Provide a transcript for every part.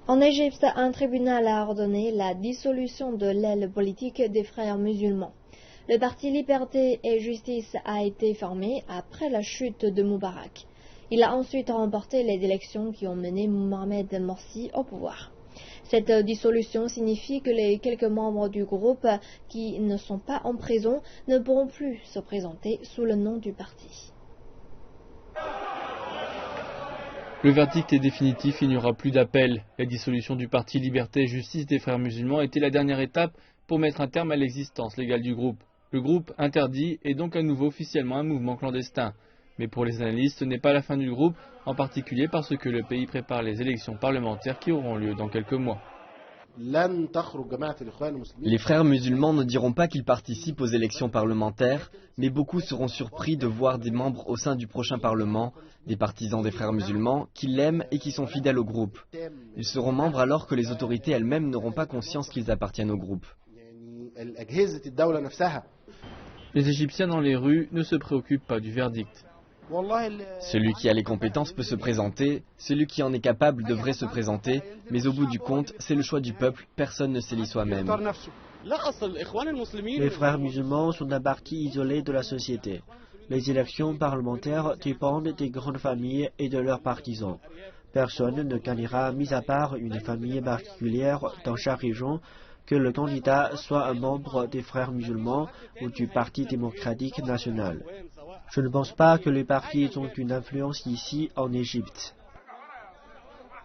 En Égypte, un tribunal a ordonné la dissolution de l'aile politique des frères musulmans. Le parti Liberté et Justice a été formé après la chute de Moubarak. Il a ensuite remporté les élections qui ont mené Mohamed Morsi au pouvoir. Cette dissolution signifie que les quelques membres du groupe qui ne sont pas en prison ne pourront plus se présenter sous le nom du parti. Le verdict est définitif, il n'y aura plus d'appel. La dissolution du parti Liberté et Justice des Frères musulmans était la dernière étape pour mettre un terme à l'existence légale du groupe. Le groupe interdit est donc à nouveau officiellement un mouvement clandestin. Mais pour les analystes, ce n'est pas la fin du groupe, en particulier parce que le pays prépare les élections parlementaires qui auront lieu dans quelques mois. Les frères musulmans ne diront pas qu'ils participent aux élections parlementaires, mais beaucoup seront surpris de voir des membres au sein du prochain parlement, des partisans des frères musulmans, qui l'aiment et qui sont fidèles au groupe. Ils seront membres alors que les autorités elles-mêmes n'auront pas conscience qu'ils appartiennent au groupe. Les Égyptiens dans les rues ne se préoccupent pas du verdict. Celui qui a les compétences peut se présenter, celui qui en est capable devrait se présenter, mais au bout du compte, c'est le choix du peuple, personne ne s'élit soi-même. Les frères musulmans sont un parti isolé de la société. Les élections parlementaires dépendent des grandes familles et de leurs partisans. Personne ne gagnera, mis à part une famille particulière dans chaque région, que le candidat soit un membre des frères musulmans ou du Parti démocratique national. Je ne pense pas que les partis ont une influence ici en Égypte.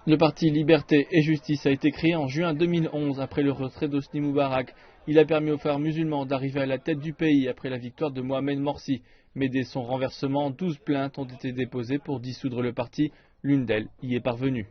Le parti Liberté et Justice a été créé en juin 2011 après le retrait d'Hosni Moubarak. Il a permis aux frères musulmans d'arriver à la tête du pays après la victoire de Mohamed Morsi. Mais dès son renversement, 12 plaintes ont été déposées pour dissoudre le parti. L'une d'elles y est parvenue.